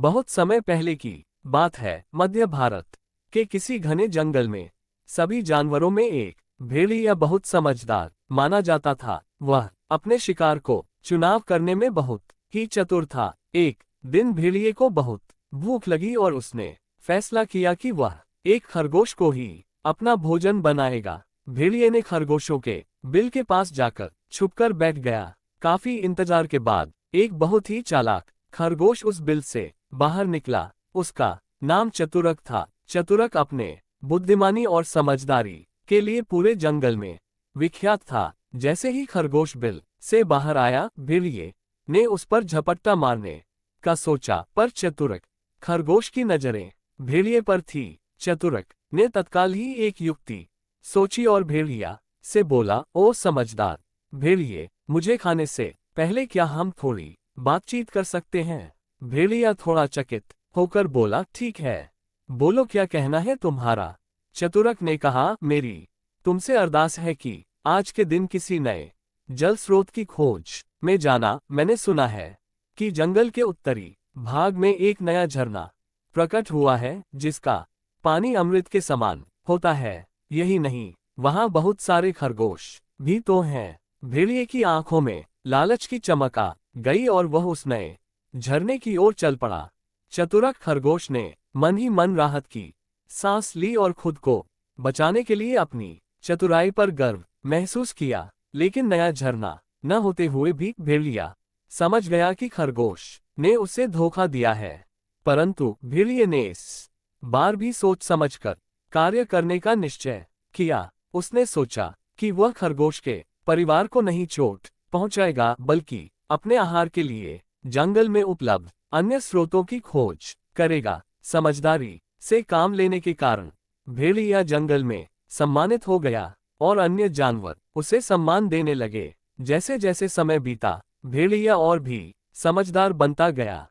बहुत समय पहले की बात है। मध्य भारत के किसी घने जंगल में सभी जानवरों में एक भेड़िया बहुत समझदार माना जाता था। वह अपने शिकार को चुनाव करने में बहुत ही चतुर था। एक दिन भेड़िए को बहुत भूख लगी और उसने फैसला किया कि वह एक खरगोश को ही अपना भोजन बनाएगा। भेड़िए ने खरगोशों के बिल के पास जाकर छुपकर बैठ गया। काफी इंतजार के बाद एक बहुत ही चालाक खरगोश उस बिल से बाहर निकला। उसका नाम चतुरक था। चतुरक अपने बुद्धिमानी और समझदारी के लिए पूरे जंगल में विख्यात था। जैसे ही खरगोश बिल से बाहर आया, भेड़िए ने उस पर झपट्टा मारने का सोचा, पर चतुरक खरगोश की नजरें भेड़िए पर थी। चतुरक ने तत्काल ही एक युक्ति सोची और भेड़िया से बोला, ओ समझदार भेड़िए, मुझे खाने से पहले क्या हम थोड़ी बातचीत कर सकते हैं? भेड़िया थोड़ा चकित होकर बोला, ठीक है, बोलो क्या कहना है तुम्हारा। चतुरक ने कहा, मेरी तुमसे अरदास है कि आज के दिन किसी नए जल स्रोत की खोज में जाना। मैंने सुना है कि जंगल के उत्तरी भाग में एक नया झरना प्रकट हुआ है जिसका पानी अमृत के समान होता है। यही नहीं, वहां बहुत सारे खरगोश भी तो हैं। भेड़िए की आंखों में लालच की चमक आ गई और वह उस नए झरने की ओर चल पड़ा। चतुरक खरगोश ने मन ही मन राहत की सांस ली और खुद को बचाने के लिए अपनी चतुराई पर गर्व महसूस किया। लेकिन नया झरना न होते हुए भी भेड़िया समझ गया कि खरगोश ने उसे धोखा दिया है। परंतु भेड़िए ने इस बार भी सोच समझकर कार्य करने का निश्चय किया। उसने सोचा कि वह खरगोश के परिवार को नहीं चोट पहुंचाएगा, बल्कि अपने आहार के लिए जंगल में उपलब्ध अन्य स्रोतों की खोज करेगा। समझदारी से काम लेने के कारण भेड़िया जंगल में सम्मानित हो गया और अन्य जानवर उसे सम्मान देने लगे। जैसे जैसे समय बीता, भेड़िया और भी समझदार बनता गया।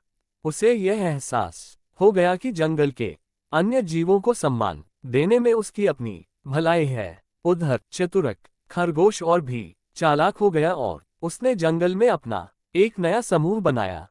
उसे यह एहसास हो गया कि जंगल के अन्य जीवों को सम्मान देने में उसकी अपनी भलाई है। उधर चतुरक खरगोश और भी चालाक हो गया और उसने जंगल में अपना एक नया समूह बनाया।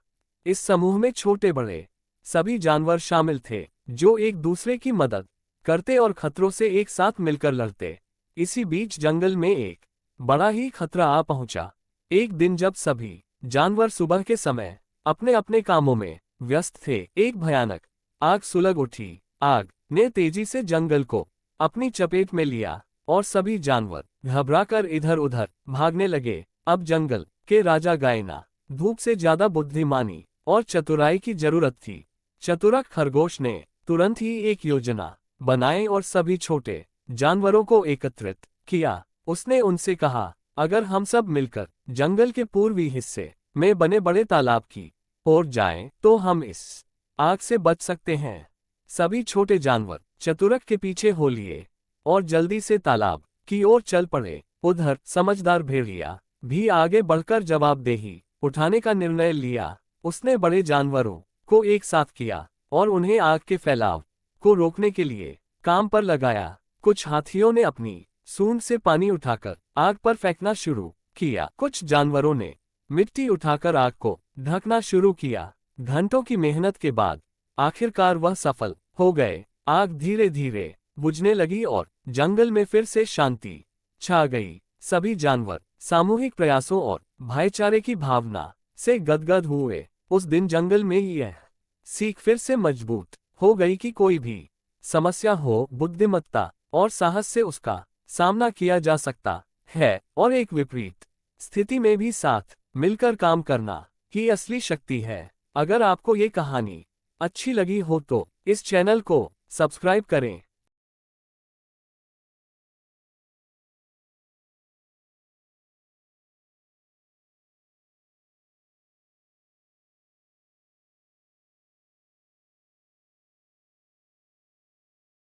इस समूह में छोटे बड़े सभी जानवर शामिल थे जो एक दूसरे की मदद करते और खतरों से एक साथ मिलकर लड़ते। इसी बीच जंगल में एक बड़ा ही खतरा आ पहुंचा। एक दिन जब सभी जानवर सुबह के समय अपने अपने कामों में व्यस्त थे, एक भयानक आग सुलग उठी। आग ने तेजी से जंगल को अपनी चपेट में लिया और सभी जानवर घबराकर इधर उधर भागने लगे। अब जंगल के राजा गायना धूप से ज्यादा बुद्धिमानी और चतुराई की जरूरत थी। चतुरक खरगोश ने तुरंत ही एक योजना बनाई और सभी छोटे जानवरों को एकत्रित किया। उसने उनसे कहा, अगर हम सब मिलकर जंगल के पूर्वी हिस्से में बने बड़े तालाब की ओर जाएं, तो हम इस आग से बच सकते हैं। सभी छोटे जानवर चतुरक के पीछे हो लिए और जल्दी से तालाब की ओर चल पड़े। उधर समझदार भेड़िया भी आगे बढ़कर जवाबदेही उठाने का निर्णय लिया। उसने बड़े जानवरों को एक साथ किया और उन्हें आग के फैलाव को रोकने के लिए काम पर लगाया। कुछ हाथियों ने अपनी सूंड से पानी उठाकर आग पर फेंकना शुरू किया। कुछ जानवरों ने मिट्टी उठाकर आग को ढकना शुरू किया। घंटों की मेहनत के बाद आखिरकार वह सफल हो गए। आग धीरे धीरे बुझने लगी और जंगल में फिर से शांति छा गई। सभी जानवर सामूहिक प्रयासों और भाईचारे की भावना से गदगद हुए। उस दिन जंगल में यह सीख फिर से मजबूत हो गई कि कोई भी समस्या हो, बुद्धिमत्ता और साहस से उसका सामना किया जा सकता है और एक विपरीत स्थिति में भी साथ मिलकर काम करना ही असली शक्ति है। अगर आपको ये कहानी अच्छी लगी हो तो इस चैनल को सब्सक्राइब करें